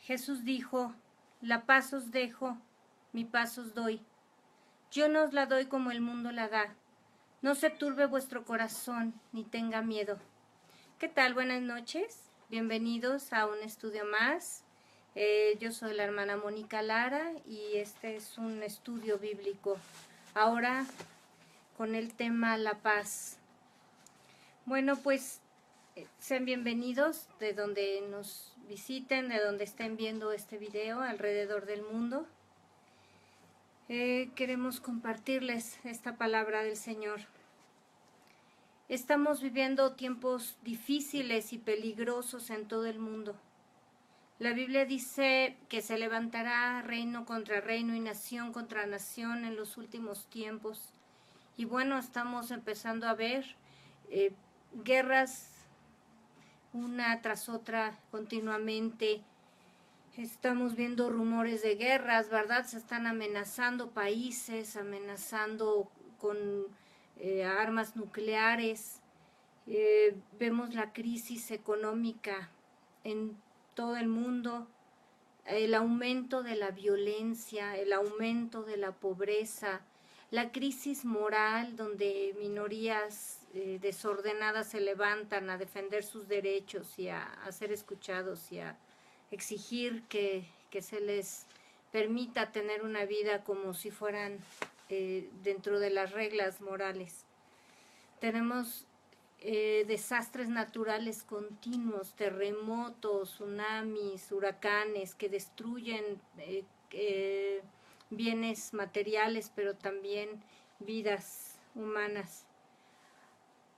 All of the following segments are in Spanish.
Jesús dijo, la paz os dejo, mi paz os doy. Yo no os la doy como el mundo la da. No se turbe vuestro corazón, ni tenga miedo. ¿Qué tal? Buenas noches. Bienvenidos a un estudio más. Yo soy la hermana Mónica Lara y este es un estudio bíblico. Ahora con el tema la paz. Bueno, pues sean bienvenidos de donde nos visiten, de donde estén viendo este video alrededor del mundo. Queremos compartirles esta palabra del Señor. Estamos viviendo tiempos difíciles y peligrosos en todo el mundo. La Biblia dice que se levantará reino contra reino y nación contra nación en los últimos tiempos. Y bueno, estamos empezando a ver guerras una tras otra continuamente. Estamos viendo rumores de guerras, ¿verdad? Se están amenazando países, amenazando con armas nucleares. Vemos la crisis económica en todo el mundo, el aumento de la violencia, el aumento de la pobreza, la crisis moral donde minorías desordenadas se levantan a defender sus derechos y a ser escuchados y a exigir que se les permita tener una vida como si fueran dentro de las reglas morales. Tenemos desastres naturales continuos, terremotos, tsunamis, huracanes que destruyen bienes materiales, pero también vidas humanas.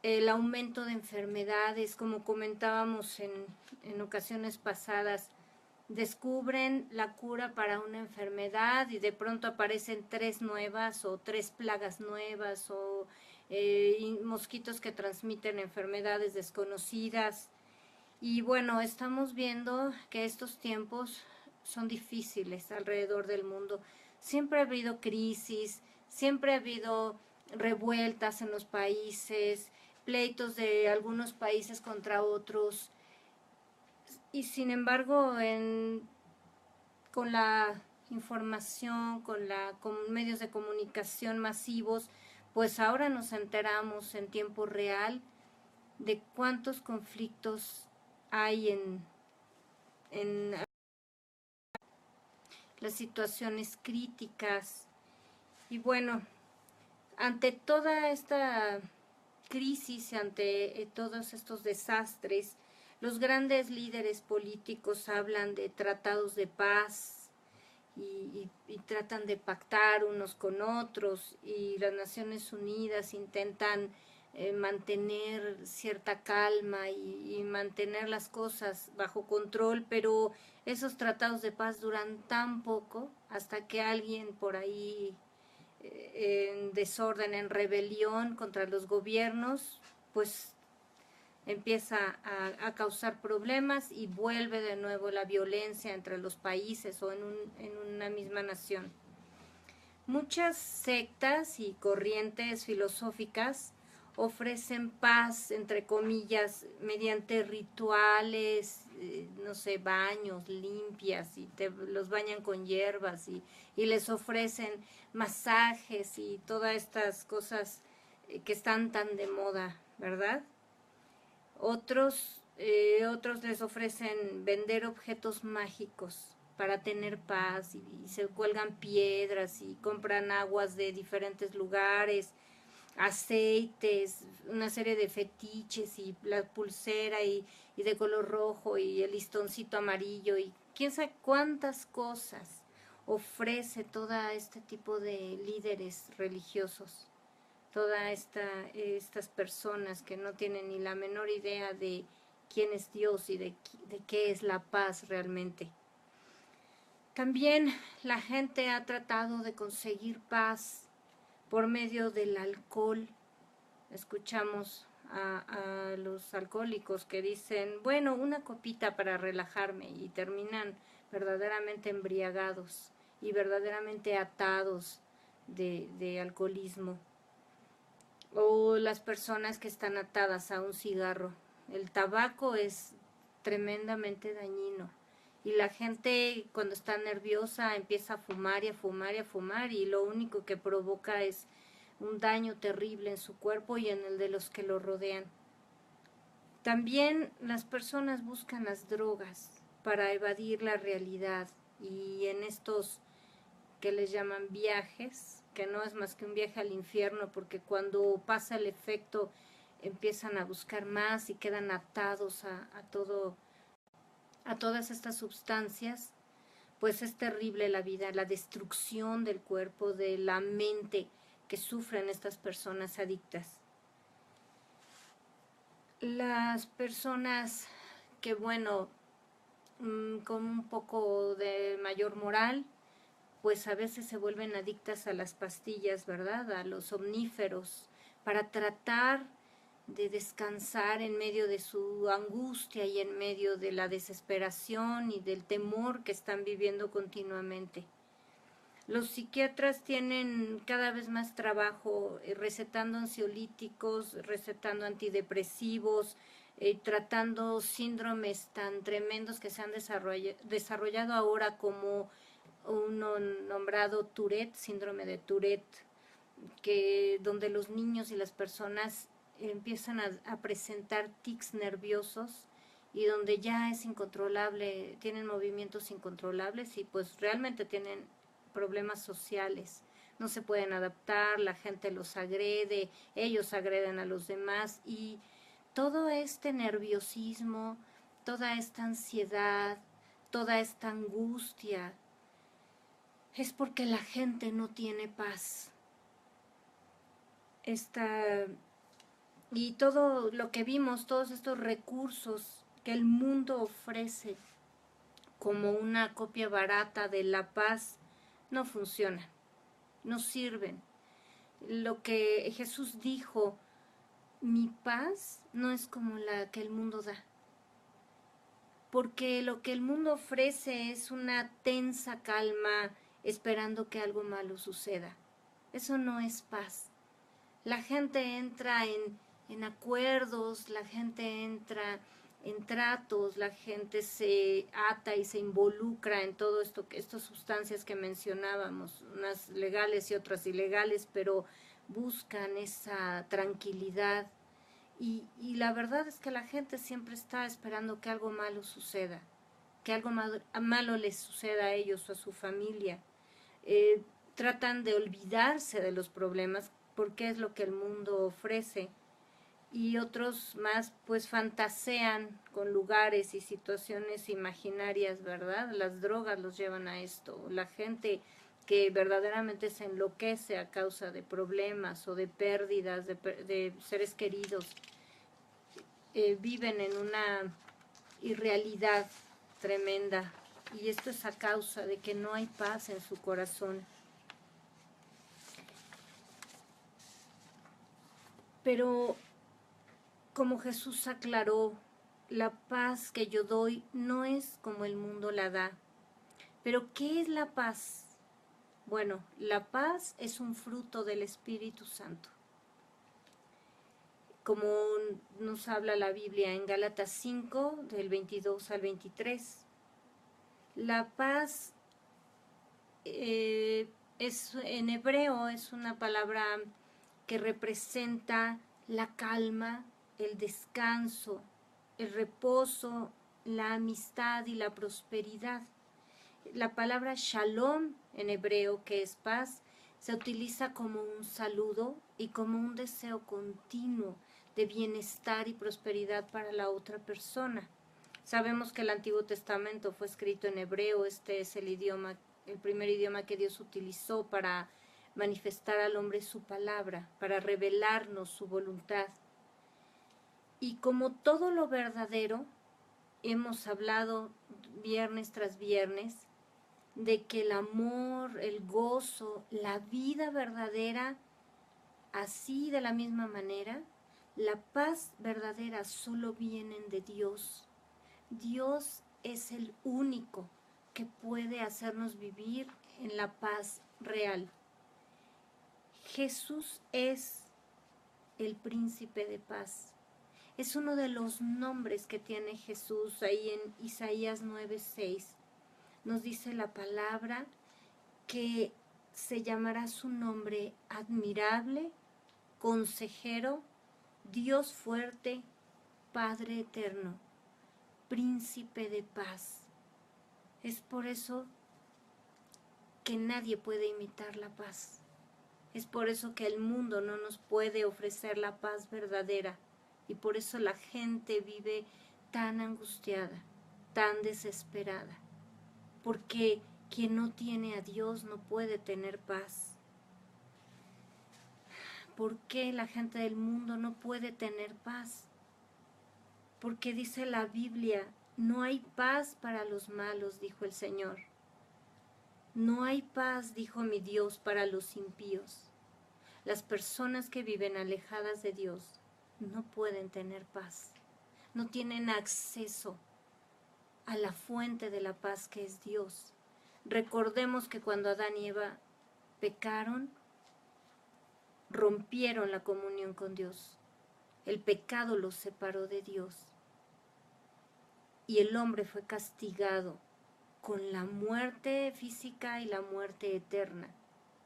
El aumento de enfermedades, como comentábamos en ocasiones pasadas, descubren la cura para una enfermedad y de pronto aparecen 3 nuevas o 3 plagas nuevas o mosquitos que transmiten enfermedades desconocidas. Y bueno, estamos viendo que estos tiempos son difíciles alrededor del mundo. Siempre ha habido crisis, siempre ha habido revueltas en los países, pleitos de algunos países contra otros. Y sin embargo, con la información, con medios de comunicación masivos, pues ahora nos enteramos en tiempo real de cuántos conflictos hay en las situaciones críticas. Y bueno, ante toda esta crisis, ante todos estos desastres, los grandes líderes políticos hablan de tratados de paz y tratan de pactar unos con otros, y las Naciones Unidas intentan mantener cierta calma y mantener las cosas bajo control, pero esos tratados de paz duran tan poco hasta que alguien por ahí en desorden, en rebelión contra los gobiernos, pues empieza a causar problemas y vuelve de nuevo la violencia entre los países o en una misma nación. Muchas sectas y corrientes filosóficas ofrecen paz, entre comillas, mediante rituales, no sé, baños, limpias, y los bañan con hierbas y les ofrecen masajes y todas estas cosas que están tan de moda, ¿verdad? Otros les ofrecen vender objetos mágicos para tener paz y se cuelgan piedras y compran aguas de diferentes lugares, aceites, una serie de fetiches y la pulsera y de color rojo y el listoncito amarillo y quién sabe cuántas cosas ofrece toda este tipo de líderes religiosos. Todas estas personas que no tienen ni la menor idea de quién es Dios y de qué es la paz realmente. También la gente ha tratado de conseguir paz por medio del alcohol. Escuchamos a los alcohólicos que dicen, bueno, una copita para relajarme, y terminan verdaderamente embriagados y verdaderamente atados de alcoholismo. O las personas que están atadas a un cigarro. El tabaco es tremendamente dañino Y la gente cuando está nerviosa empieza a fumar y a fumar y a fumar y lo único que provoca es un daño terrible en su cuerpo y en el de los que lo rodean. También las personas buscan las drogas para evadir la realidad y en estos que les llaman viajes, que no es más que un viaje al infierno, porque cuando pasa el efecto empiezan a buscar más y quedan atados a todas estas sustancias, pues es terrible la vida, la destrucción del cuerpo, de la mente que sufren estas personas adictas. Las personas que, bueno, con un poco de mayor moral, pues a veces se vuelven adictas a las pastillas, ¿verdad? A los omníferos, para tratar de descansar en medio de su angustia y en medio de la desesperación y del temor que están viviendo continuamente. Los psiquiatras tienen cada vez más trabajo recetando ansiolíticos, recetando antidepresivos, tratando síndromes tan tremendos que se han desarrollado ahora como uno nombrado Tourette, síndrome de Tourette, que donde los niños y las personas empiezan a presentar tics nerviosos y donde ya es incontrolable, tienen movimientos incontrolables y pues realmente tienen problemas sociales, no se pueden adaptar, la gente los agrede, ellos agreden a los demás y todo este nerviosismo, toda esta ansiedad, toda esta angustia, es porque la gente no tiene paz. Y todo lo que vimos, todos estos recursos que el mundo ofrece como una copia barata de la paz, no funcionan, no sirven. Lo que Jesús dijo, mi paz no es como la que el mundo da. Porque lo que el mundo ofrece es una tensa calma esperando que algo malo suceda. Eso no es paz. La gente entra en acuerdos, la gente entra en tratos, la gente se ata y se involucra en todo esto, estas sustancias que mencionábamos, unas legales y otras ilegales, pero buscan esa tranquilidad. Y la verdad es que la gente siempre está esperando que algo malo suceda, que algo malo les suceda a ellos o a su familia. Tratan de olvidarse de los problemas porque es lo que el mundo ofrece y otros más pues fantasean con lugares y situaciones imaginarias, ¿verdad? Las drogas los llevan a esto, la gente que verdaderamente se enloquece a causa de problemas o de pérdidas de seres queridos, viven en una irrealidad tremenda y esto es a causa de que no hay paz en su corazón. Pero como Jesús aclaró, la paz que yo doy no es como el mundo la da. Pero ¿qué es la paz? Bueno, la paz es un fruto del Espíritu Santo. Como nos habla la Biblia en Gálatas 5, del 22 al 23. La paz en hebreo es una palabra que representa la calma, el descanso, el reposo, la amistad y la prosperidad. La palabra shalom en hebreo, que es paz, se utiliza como un saludo y como un deseo continuo de bienestar y prosperidad para la otra persona. Sabemos que el Antiguo Testamento fue escrito en hebreo, este es el primer idioma que Dios utilizó para manifestar al hombre su palabra, para revelarnos su voluntad. Y como todo lo verdadero, hemos hablado viernes tras viernes de que el amor, el gozo, la vida verdadera, así de la misma manera, la paz verdadera solo vienen de Dios. Dios es el único que puede hacernos vivir en la paz real. Jesús es el príncipe de paz. Es uno de los nombres que tiene Jesús. Ahí en Isaías 9:6 nos dice la palabra que se llamará su nombre admirable, consejero, Dios fuerte, Padre eterno, príncipe de paz. Es por eso que nadie puede imitar la paz. Es por eso que el mundo no nos puede ofrecer la paz verdadera. Y por eso la gente vive tan angustiada, tan desesperada. Porque quien no tiene a Dios no puede tener paz. ¿Por qué la gente del mundo no puede tener paz? Porque dice la Biblia, no hay paz para los malos, dijo el Señor. No hay paz, dijo mi Dios, para los impíos. Las personas que viven alejadas de Dios no pueden tener paz. No tienen acceso a la fuente de la paz que es Dios. Recordemos que cuando Adán y Eva pecaron, rompieron la comunión con Dios. El pecado los separó de Dios. Y el hombre fue castigado con la muerte física y la muerte eterna.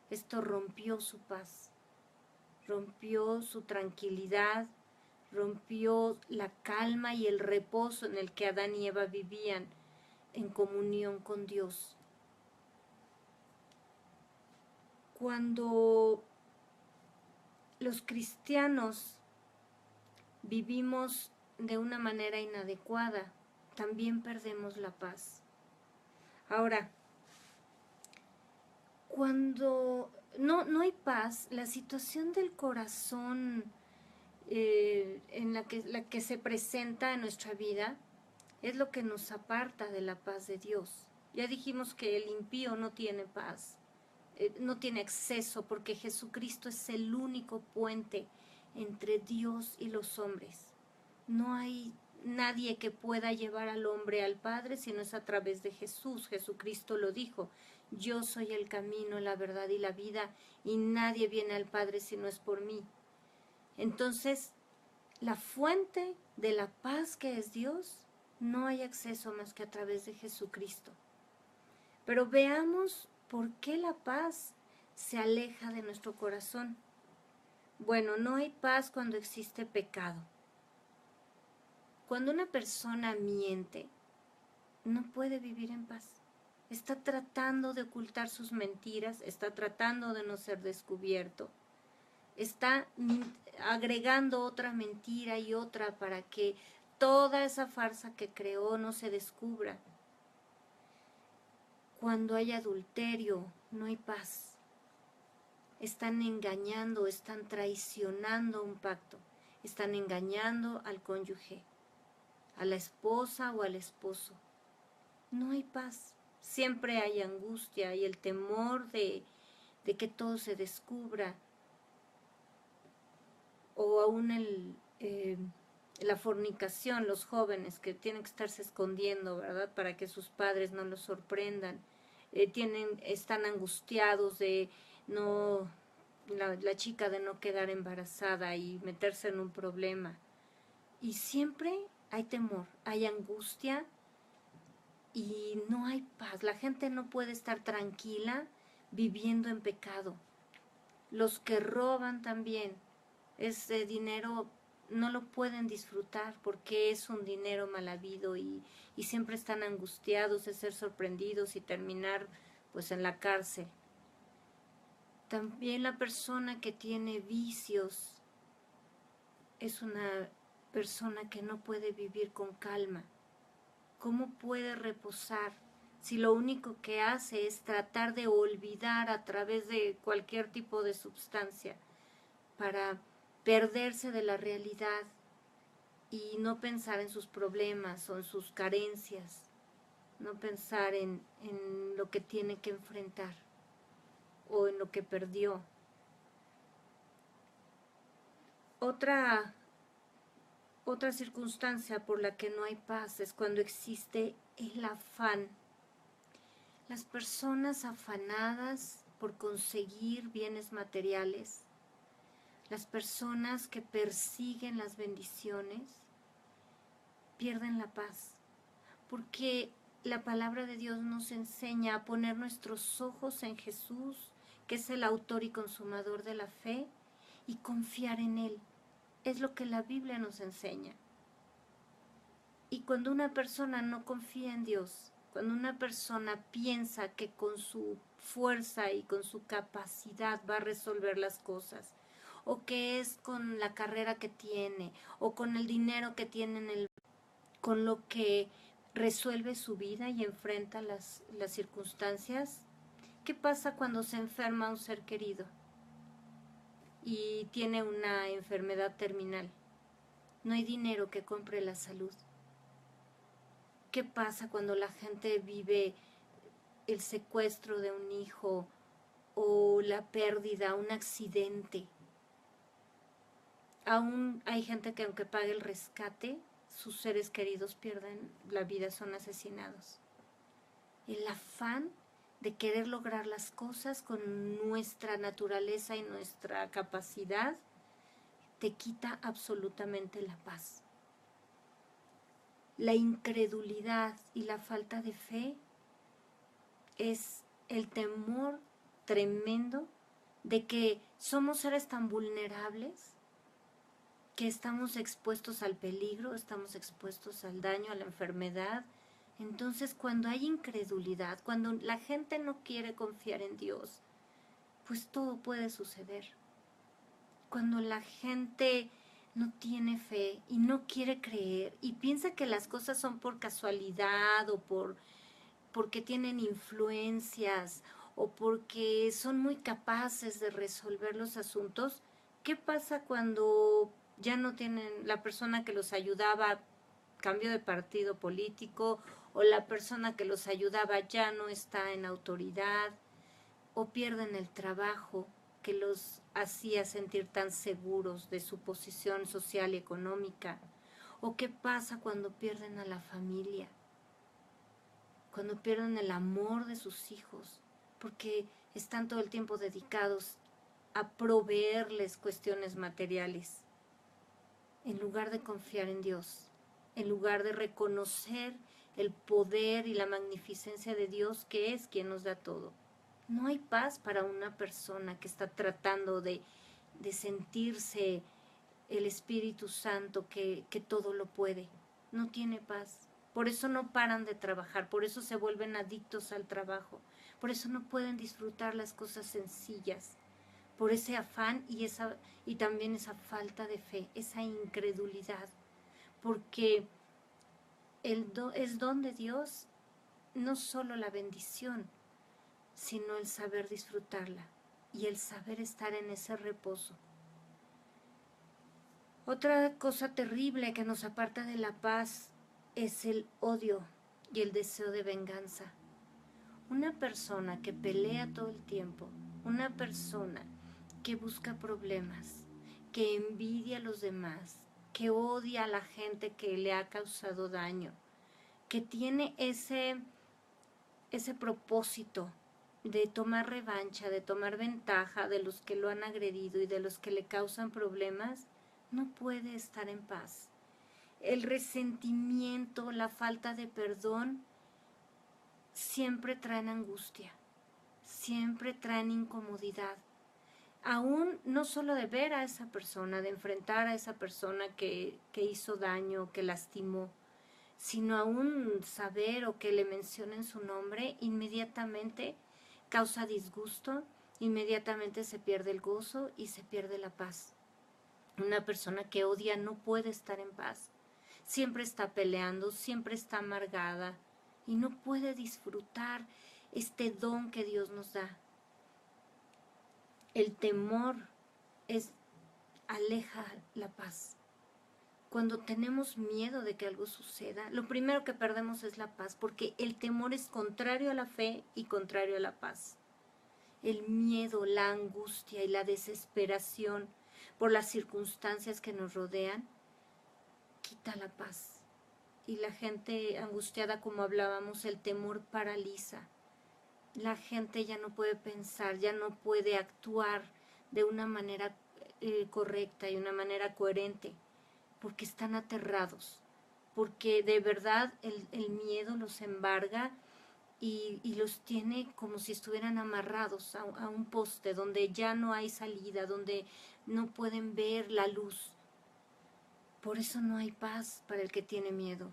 Esto rompió su paz, rompió su tranquilidad, rompió la calma y el reposo en el que Adán y Eva vivían en comunión con Dios. Cuando los cristianos vivimos de una manera inadecuada, también perdemos la paz. Ahora, cuando no hay paz, la situación del corazón en la que se presenta en nuestra vida es lo que nos aparta de la paz de Dios. Ya dijimos que el impío no tiene paz, no tiene acceso, porque Jesucristo es el único puente entre Dios y los hombres. No hay nadie que pueda llevar al hombre al Padre si no es a través de Jesús. Jesucristo lo dijo: yo soy el camino, la verdad y la vida, y nadie viene al Padre si no es por mí. Entonces, la fuente de la paz que es Dios, no hay acceso más que a través de Jesucristo. Pero veamos por qué la paz se aleja de nuestro corazón. Bueno, no hay paz cuando existe pecado. Cuando una persona miente, no puede vivir en paz. Está tratando de ocultar sus mentiras, está tratando de no ser descubierto. Está agregando otra mentira y otra para que toda esa farsa que creó no se descubra. Cuando hay adulterio, no hay paz. Están engañando, están traicionando un pacto, están engañando al cónyuge, a la esposa o al esposo. No hay paz. Siempre hay angustia y el temor de que todo se descubra. O aún la fornicación, los jóvenes que tienen que estarse escondiendo, ¿verdad? Para que sus padres no los sorprendan. Están angustiados de la chica de no quedar embarazada y meterse en un problema. Y siempre hay temor, hay angustia y no hay paz. La gente no puede estar tranquila viviendo en pecado. Los que roban también, ese dinero no lo pueden disfrutar porque es un dinero mal habido y siempre están angustiados de ser sorprendidos y terminar pues en la cárcel. También la persona que tiene vicios es una persona que no puede vivir con calma. ¿Cómo puede reposar si lo único que hace es tratar de olvidar a través de cualquier tipo de sustancia para perderse de la realidad y no pensar en sus problemas o en sus carencias, no pensar en lo que tiene que enfrentar o en lo que perdió? Otra circunstancia por la que no hay paz es cuando existe el afán. Las personas afanadas por conseguir bienes materiales, Las personas que persiguen las bendiciones pierden la paz, porque la palabra de Dios nos enseña a poner nuestros ojos en Jesús, que es el autor y consumador de la fe, y confiar en Él. Es lo que la Biblia nos enseña. Y cuando una persona no confía en Dios, cuando una persona piensa que con su fuerza y con su capacidad va a resolver las cosas, o que es con la carrera que tiene, o con el dinero que tiene con lo que resuelve su vida y enfrenta las circunstancias, ¿qué pasa cuando se enferma un ser querido y tiene una enfermedad terminal? No hay dinero que compre la salud. ¿Qué pasa cuando la gente vive el secuestro de un hijo o la pérdida, un accidente? Aún hay gente que aunque pague el rescate, sus seres queridos pierden la vida, son asesinados. El afán de querer lograr las cosas con nuestra naturaleza y nuestra capacidad te quita absolutamente la paz. La incredulidad y la falta de fe es el temor tremendo de que somos seres tan vulnerables que estamos expuestos al peligro, estamos expuestos al daño, a la enfermedad. Entonces, cuando hay incredulidad, cuando la gente no quiere confiar en Dios, pues todo puede suceder. Cuando la gente no tiene fe y no quiere creer y piensa que las cosas son por casualidad o porque tienen influencias o porque son muy capaces de resolver los asuntos, ¿qué pasa cuando ya no tienen la persona que los ayudaba, cambio de partido político, o la persona que los ayudaba ya no está en autoridad, o pierden el trabajo que los hacía sentir tan seguros de su posición social y económica? ¿O qué pasa cuando pierden a la familia? Cuando pierden el amor de sus hijos, porque están todo el tiempo dedicados a proveerles cuestiones materiales, en lugar de confiar en Dios, en lugar de reconocer el poder y la magnificencia de Dios, que es quien nos da todo. No hay paz para una persona que está tratando de sentirse el Espíritu Santo que todo lo puede. No tiene paz. Por eso no paran de trabajar, por eso se vuelven adictos al trabajo, por eso no pueden disfrutar las cosas sencillas, por ese afán y también esa falta de fe, esa incredulidad, porque es don de Dios, no solo la bendición, sino el saber disfrutarla y el saber estar en ese reposo. Otra cosa terrible que nos aparta de la paz es el odio y el deseo de venganza. Una persona que pelea todo el tiempo, una persona que busca problemas, que envidia a los demás, que odia a la gente que le ha causado daño, que tiene ese propósito de tomar revancha, de tomar ventaja de los que lo han agredido y de los que le causan problemas, no puede estar en paz. El resentimiento, la falta de perdón, siempre traen angustia, siempre traen incomodidad. Aún no solo de ver a esa persona, de enfrentar a esa persona que hizo daño, que lastimó, sino aún saber o que le mencionen su nombre, inmediatamente causa disgusto, inmediatamente se pierde el gozo y se pierde la paz. Una persona que odia no puede estar en paz. Siempre está peleando, siempre está amargada y no puede disfrutar este don que Dios nos da. El temor aleja la paz. Cuando tenemos miedo de que algo suceda, lo primero que perdemos es la paz, porque el temor es contrario a la fe y contrario a la paz. El miedo, la angustia y la desesperación por las circunstancias que nos rodean quita la paz. Y la gente angustiada, como hablábamos, el temor paraliza. La gente ya no puede pensar, ya no puede actuar de una manera correcta y una manera coherente, porque están aterrados, porque de verdad el miedo los embarga y los tiene como si estuvieran amarrados a un poste donde ya no hay salida, donde no pueden ver la luz. Por eso no hay paz para el que tiene miedo.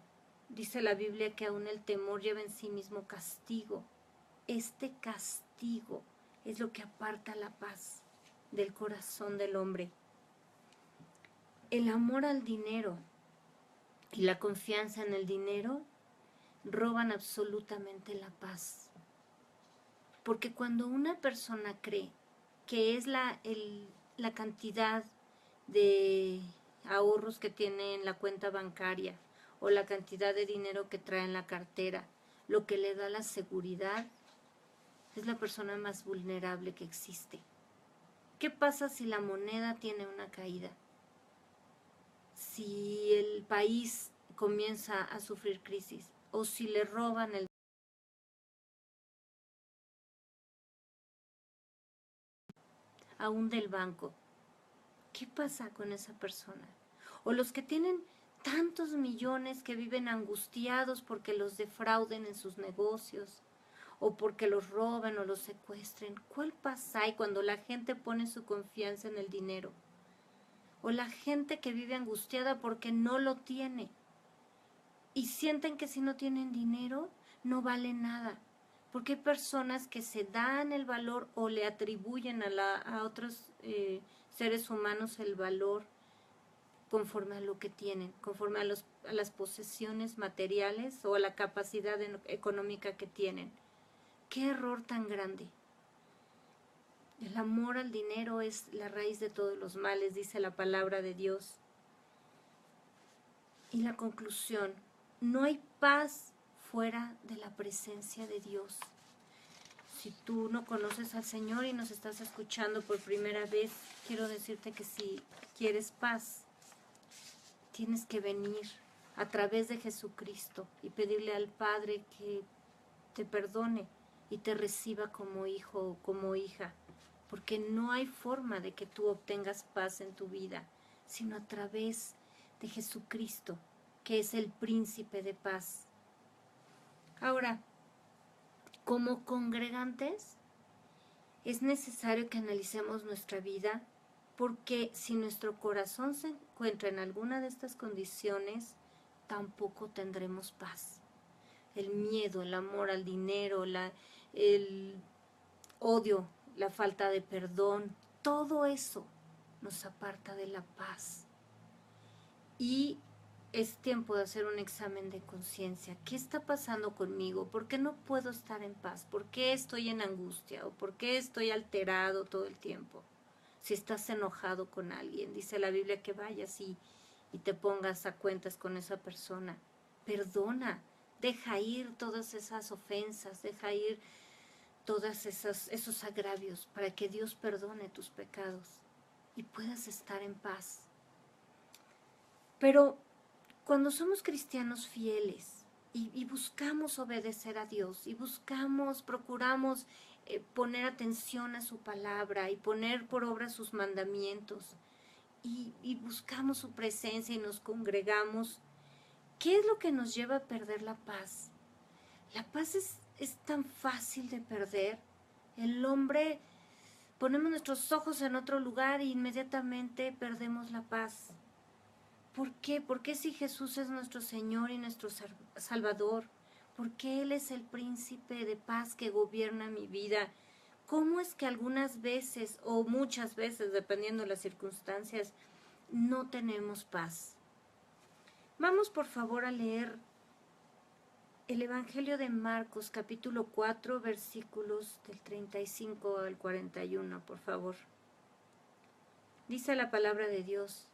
Dice la Biblia que aún el temor lleva en sí mismo castigo. Este castigo es lo que aparta la paz del corazón del hombre. El amor al dinero y la confianza en el dinero roban absolutamente la paz. Porque cuando una persona cree que es la cantidad de ahorros que tiene en la cuenta bancaria o la cantidad de dinero que trae en la cartera, lo que le da la seguridad, es la persona más vulnerable que existe. ¿Qué pasa si la moneda tiene una caída? Si el país comienza a sufrir crisis o si le roban el aún del banco, ¿qué pasa con esa persona? O los que tienen tantos millones que viven angustiados porque los defrauden en sus negocios o porque los roben o los secuestren. ¿Cuál pasa ahí cuando la gente pone su confianza en el dinero? O la gente que vive angustiada porque no lo tiene y sienten que si no tienen dinero no vale nada. Porque hay personas que se dan el valor o le atribuyen a otros seres humanos el valor conforme a lo que tienen, conforme a las posesiones materiales o a la capacidad económica que tienen. ¡Qué error tan grande! El amor al dinero es la raíz de todos los males, dice la palabra de Dios. Y la conclusión, no hay paz fuera de la presencia de Dios. Si tú no conoces al Señor y nos estás escuchando por primera vez, quiero decirte que si quieres paz, tienes que venir a través de Jesucristo y pedirle al Padre que te perdone y te reciba como hijo o como hija, porque no hay forma de que tú obtengas paz en tu vida, sino a través de Jesucristo, que es el príncipe de paz. Ahora, como congregantes, es necesario que analicemos nuestra vida, porque si nuestro corazón se encuentra en alguna de estas condiciones, tampoco tendremos paz. El miedo, el amor al dinero, el odio, la falta de perdón, todo eso nos aparta de la paz. Y es tiempo de hacer un examen de conciencia. ¿Qué está pasando conmigo? ¿Por qué no puedo estar en paz? ¿Por qué estoy en angustia? ¿O por qué estoy alterado todo el tiempo? Si estás enojado con alguien, dice la Biblia que vayas y te pongas a cuentas con esa persona. Perdona, deja ir todas esas ofensas, deja ir todos esos agravios para que Dios perdone tus pecados y puedas estar en paz. Pero cuando somos cristianos fieles y buscamos obedecer a Dios y procuramos poner atención a su palabra y poner por obra sus mandamientos y buscamos su presencia y nos congregamos, ¿qué es lo que nos lleva a perder la paz? La paz es tan fácil de perder. El hombre, ponemos nuestros ojos en otro lugar e inmediatamente perdemos la paz. ¿Por qué? ¿Por qué si Jesús es nuestro Señor y nuestro Salvador? ¿Por qué Él es el príncipe de paz que gobierna mi vida? ¿Cómo es que algunas veces o muchas veces, dependiendo de las circunstancias, no tenemos paz? Vamos por favor a leer el Evangelio de Marcos, capítulo 4, versículos del 35 al 41, por favor. Dice la palabra de Dios: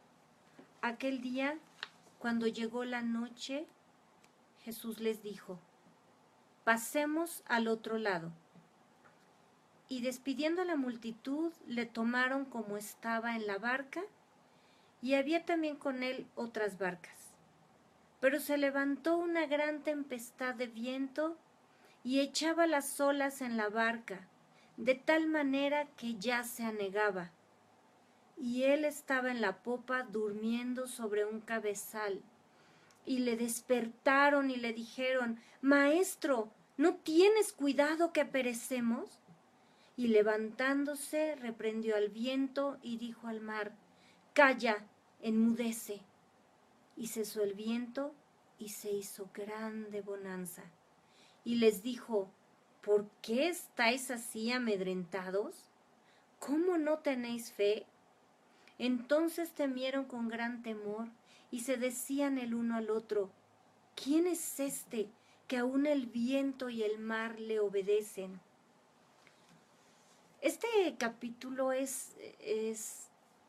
aquel día, cuando llegó la noche, Jesús les dijo: pasemos al otro lado. Y despidiendo a la multitud, le tomaron como estaba en la barca, y había también con él otras barcas. Pero se levantó una gran tempestad de viento y echaba las olas en la barca, de tal manera que ya se anegaba. y él estaba en la popa durmiendo sobre un cabezal. Y le despertaron y le dijeron: Maestro, ¿no tienes cuidado que perecemos? Y levantándose reprendió al viento y dijo al mar: Calla, enmudece. Y cesó el viento y se hizo grande bonanza. Y les dijo: ¿Por qué estáis así amedrentados? ¿Cómo no tenéis fe? Entonces temieron con gran temor y se decían el uno al otro: ¿Quién es este que aún el viento y el mar le obedecen? Este capítulo es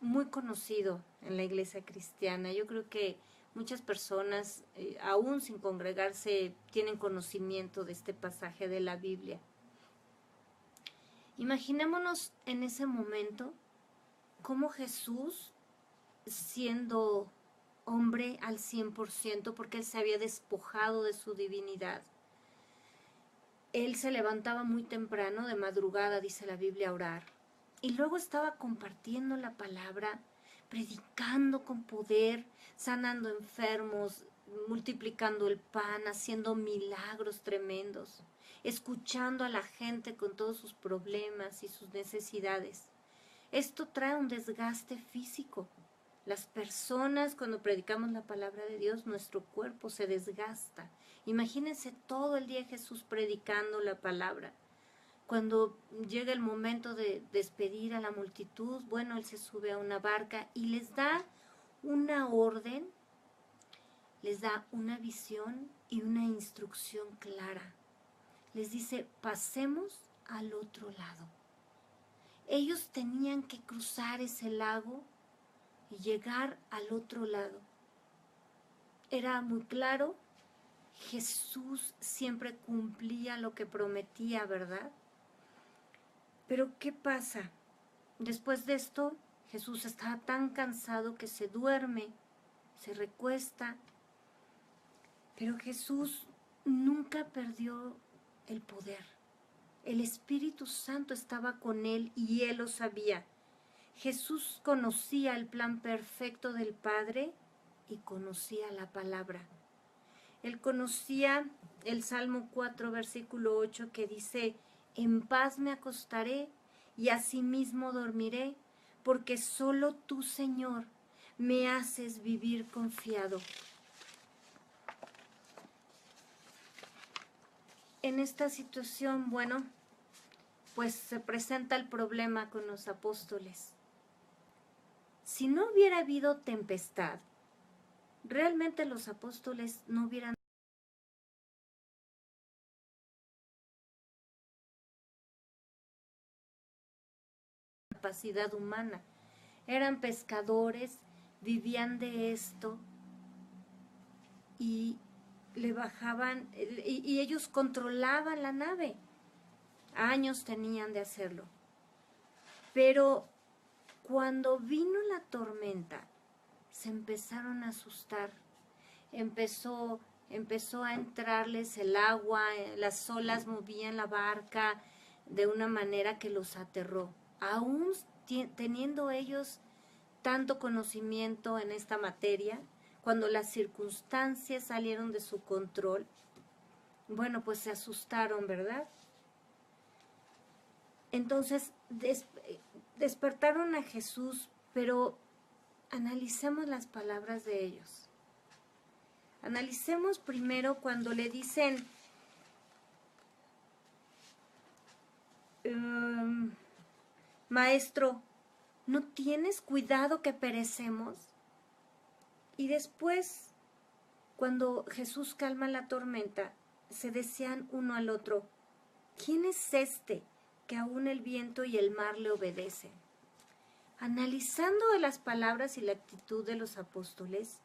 muy conocido en la iglesia cristiana. Yo creo que muchas personas, aún sin congregarse, tienen conocimiento de este pasaje de la Biblia. Imaginémonos en ese momento cómo Jesús, siendo hombre al 100%, porque él se había despojado de su divinidad, él se levantaba muy temprano, de madrugada, dice la Biblia, a orar. Y luego estaba compartiendo la palabra, predicando con poder, sanando enfermos, multiplicando el pan, haciendo milagros tremendos, escuchando a la gente con todos sus problemas y sus necesidades. Esto trae un desgaste físico. Las personas, cuando predicamos la palabra de Dios, nuestro cuerpo se desgasta. Imagínense todo el día Jesús predicando la palabra. Cuando llega el momento de despedir a la multitud, bueno, él se sube a una barca y les da una orden, les da una visión y una instrucción clara. Les dice: pasemos al otro lado. Ellos tenían que cruzar ese lago y llegar al otro lado. Era muy claro, Jesús siempre cumplía lo que prometía, ¿verdad? Pero ¿qué pasa? Después de esto, Jesús estaba tan cansado que se duerme, se recuesta, pero Jesús nunca perdió el poder. El Espíritu Santo estaba con él y él lo sabía. Jesús conocía el plan perfecto del Padre y conocía la palabra. Él conocía el Salmo 4, versículo 8, que dice: en paz me acostaré y asimismo dormiré, porque solo tú, Señor, me haces vivir confiado. En esta situación, bueno, pues se presenta el problema con los apóstoles. Si no hubiera habido tempestad, realmente los apóstoles no hubieran capacidad humana. Eran pescadores, vivían de esto y le bajaban, y ellos controlaban la nave. Años tenían de hacerlo. Pero cuando vino la tormenta, se empezaron a asustar. Empezó a entrarles el agua, las olas movían la barca de una manera que los aterró. Aún teniendo ellos tanto conocimiento en esta materia, cuando las circunstancias salieron de su control, bueno, pues se asustaron, ¿verdad? Entonces despertaron a Jesús, pero analicemos las palabras de ellos. Analicemos primero cuando le dicen: Maestro, ¿no tienes cuidado que perecemos? Y después, cuando Jesús calma la tormenta, se decían uno al otro: ¿quién es este que aún el viento y el mar le obedecen? Analizando las palabras y la actitud de los apóstoles,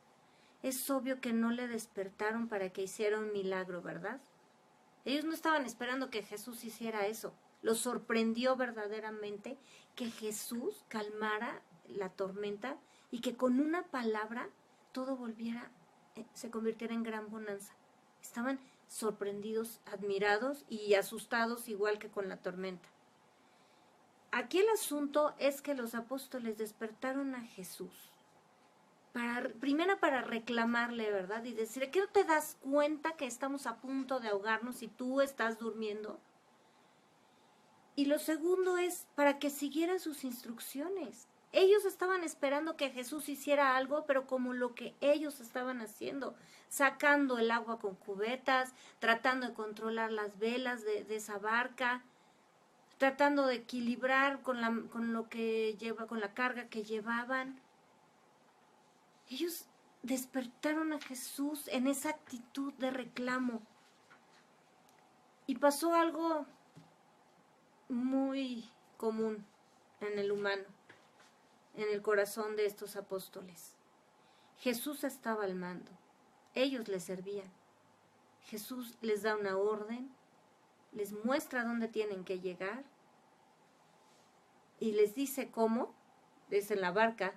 es obvio que no le despertaron para que hiciera un milagro, ¿verdad? Ellos no estaban esperando que Jesús hiciera eso. Los sorprendió verdaderamente que Jesús calmara la tormenta y que con una palabra todo volviera, se convirtiera en gran bonanza. Estaban sorprendidos, admirados y asustados igual que con la tormenta. aquí el asunto es que los apóstoles despertaron a Jesús. Primero para reclamarle, ¿verdad? Y decirle, ¿qué no te das cuenta que estamos a punto de ahogarnos y tú estás durmiendo? Y lo segundo es para que siguiera sus instrucciones. Ellos estaban esperando que Jesús hiciera algo, pero como lo que ellos estaban haciendo, sacando el agua con cubetas, tratando de controlar las velas de esa barca, tratando de equilibrar con la carga que llevaban. Ellos despertaron a Jesús en esa actitud de reclamo. Y pasó algo muy común en el humano, en el corazón de estos apóstoles. Jesús estaba al mando, ellos le servían. Jesús les da una orden, les muestra dónde tienen que llegar y les dice cómo, desde la barca.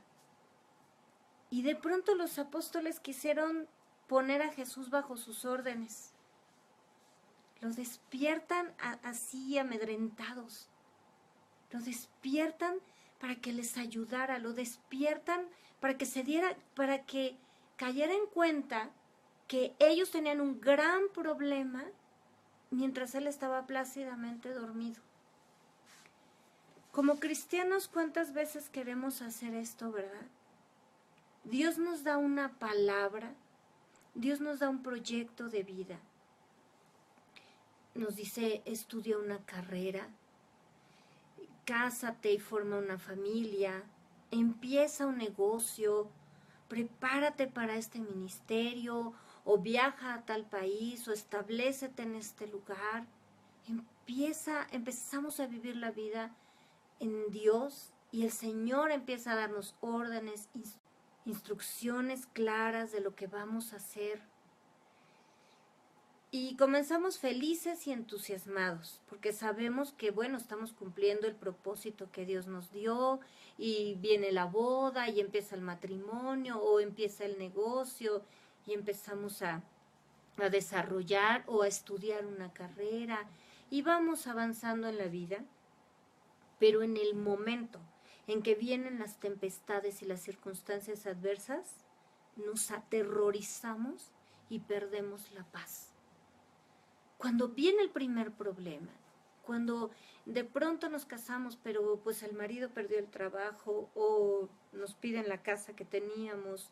Y de pronto los apóstoles quisieron poner a Jesús bajo sus órdenes. Los despiertan así amedrentados. Lo despiertan para que les ayudara, lo despiertan para que cayera en cuenta que ellos tenían un gran problema mientras él estaba plácidamente dormido. Como cristianos, ¿cuántas veces queremos hacer esto, verdad? Dios nos da una palabra, Dios nos da un proyecto de vida. Nos dice, estudia una carrera, cásate y forma una familia, empieza un negocio, prepárate para este ministerio, o viaja a tal país, o establécete en este lugar. Empezamos a vivir la vida en Dios y el Señor empieza a darnos órdenes, instrucciones claras de lo que vamos a hacer. Y comenzamos felices y entusiasmados, porque sabemos que, bueno, estamos cumpliendo el propósito que Dios nos dio, y viene la boda, y empieza el matrimonio, o empieza el negocio, y empezamos a desarrollar o a estudiar una carrera, y vamos avanzando en la vida. Pero en el momento en que vienen las tempestades y las circunstancias adversas, nos aterrorizamos y perdemos la paz. Cuando viene el primer problema, cuando de pronto nos casamos, pero pues el marido perdió el trabajo, o nos piden la casa que teníamos,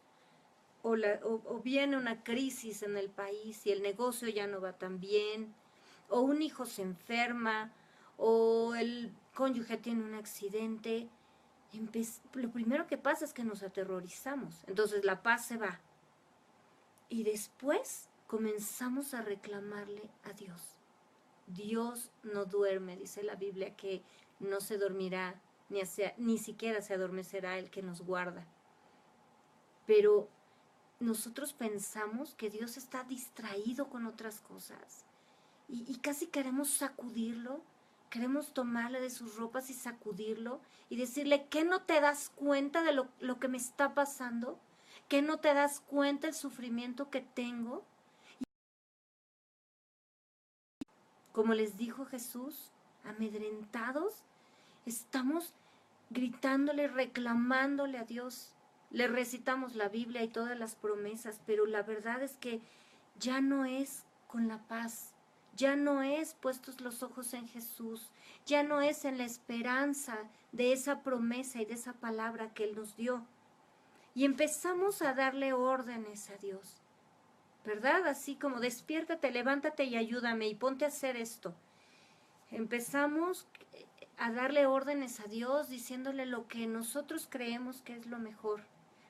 o viene una crisis en el país y el negocio ya no va tan bien, o un hijo se enferma, o el cónyuge tiene un accidente, lo primero que pasa es que nos aterrorizamos, entonces la paz se va. Y después comenzamos a reclamarle a Dios. Dios no duerme, dice la Biblia, que no se dormirá, ni siquiera se adormecerá el que nos guarda. Pero nosotros pensamos que Dios está distraído con otras cosas y casi queremos sacudirlo, queremos tomarle de sus ropas y sacudirlo y decirle, ¿qué no te das cuenta de lo que me está pasando? ¿Qué no te das cuenta del sufrimiento que tengo? Como les dijo Jesús, amedrentados, estamos gritándole, reclamándole a Dios. Le recitamos la Biblia y todas las promesas, pero la verdad es que ya no es con la paz, ya no es puestos los ojos en Jesús, ya no es en la esperanza de esa promesa y de esa palabra que Él nos dio. Y empezamos a darle órdenes a Dios, ¿verdad? Así como despiértate, levántate y ayúdame y ponte a hacer esto. Empezamos a darle órdenes a Dios diciéndole lo que nosotros creemos que es lo mejor.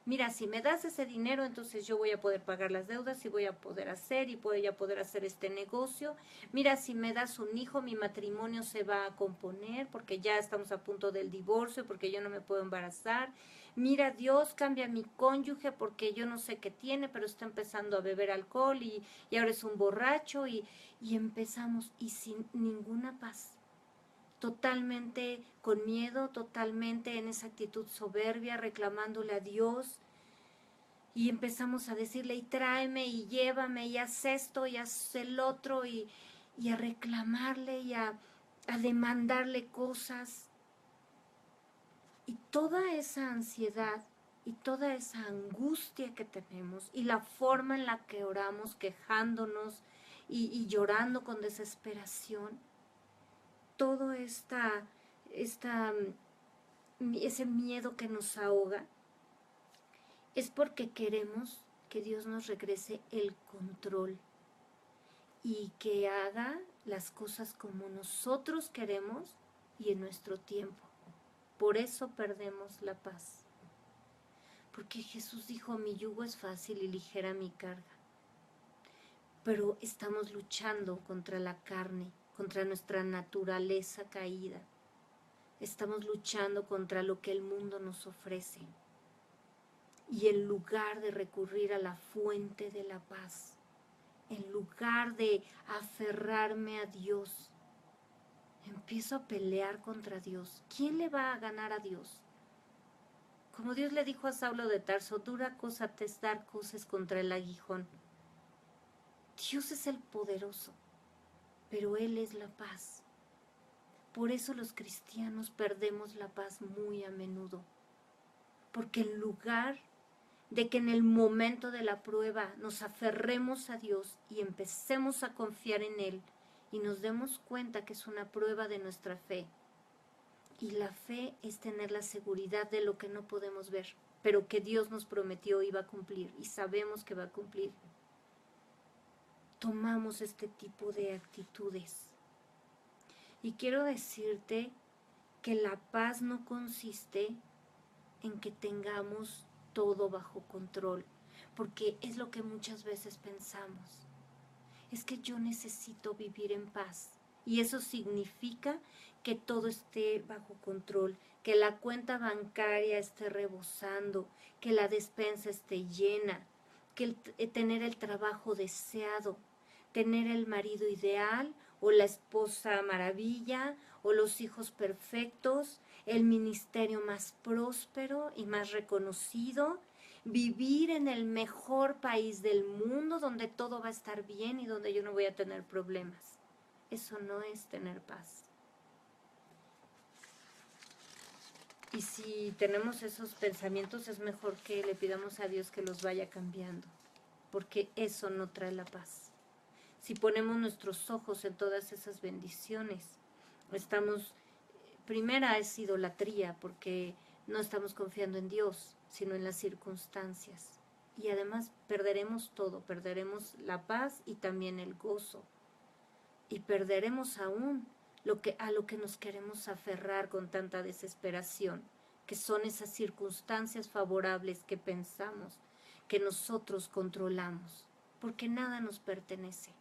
Mira, si me das ese dinero, entonces yo voy a poder pagar las deudas y voy a poder hacer este negocio. Mira, si me das un hijo, mi matrimonio se va a componer porque ya estamos a punto del divorcio, porque yo no me puedo embarazar. Mira, Dios, cambia a mi cónyuge porque yo no sé qué tiene, pero está empezando a beber alcohol y ahora es un borracho y empezamos y sin ninguna paz. Totalmente con miedo, totalmente en esa actitud soberbia, reclamándole a Dios. Y empezamos a decirle, y tráeme, y llévame, y haz esto, y haz el otro, y a reclamarle, y a demandarle cosas. Y toda esa ansiedad y toda esa angustia que tenemos y la forma en la que oramos quejándonos y llorando con desesperación, todo ese miedo que nos ahoga, es porque queremos que Dios nos regrese el control y que haga las cosas como nosotros queremos y en nuestro tiempo. Por eso perdemos la paz. Porque Jesús dijo, mi yugo es fácil y ligera mi carga. Pero estamos luchando contra la carne, contra nuestra naturaleza caída. Estamos luchando contra lo que el mundo nos ofrece. Y en lugar de recurrir a la fuente de la paz, en lugar de aferrarme a Dios, empiezo a pelear contra Dios. ¿Quién le va a ganar a Dios? Como Dios le dijo a Saulo de Tarso, dura cosa te es dar coces contra el aguijón. Dios es el poderoso, pero Él es la paz. Por eso los cristianos perdemos la paz muy a menudo, porque en lugar de que en el momento de la prueba nos aferremos a Dios y empecemos a confiar en Él y nos demos cuenta que es una prueba de nuestra fe. Y la fe es tener la seguridad de lo que no podemos ver, pero que Dios nos prometió iba a cumplir y sabemos que va a cumplir. Tomamos este tipo de actitudes. Y quiero decirte que la paz no consiste en que tengamos todo bajo control, porque es lo que muchas veces pensamos. Es que yo necesito vivir en paz y eso significa que todo esté bajo control, que la cuenta bancaria esté rebosando, que la despensa esté llena, que tener el trabajo deseado, tener el marido ideal o la esposa maravilla o los hijos perfectos, el ministerio más próspero y más reconocido, vivir en el mejor país del mundo donde todo va a estar bien y donde yo no voy a tener problemas. Eso no es tener paz. Y si tenemos esos pensamientos, es mejor que le pidamos a Dios que los vaya cambiando, porque eso no trae la paz. Si ponemos nuestros ojos en todas esas bendiciones, primera es idolatría, porque no estamos confiando en Dios, sino en las circunstancias. Y además perderemos todo, perderemos la paz y también el gozo. Y perderemos aún a lo que nos queremos aferrar con tanta desesperación, que son esas circunstancias favorables que pensamos que nosotros controlamos, porque nada nos pertenece.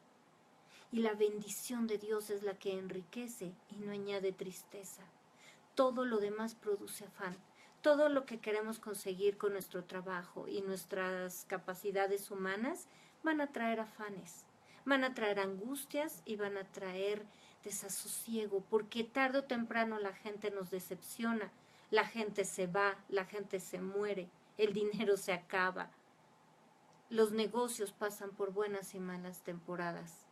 Y la bendición de Dios es la que enriquece y no añade tristeza. Todo lo demás produce afán. Todo lo que queremos conseguir con nuestro trabajo y nuestras capacidades humanas van a traer afanes, van a traer angustias y van a traer desasosiego, porque tarde o temprano la gente nos decepciona, la gente se va, la gente se muere, el dinero se acaba, los negocios pasan por buenas y malas temporadas.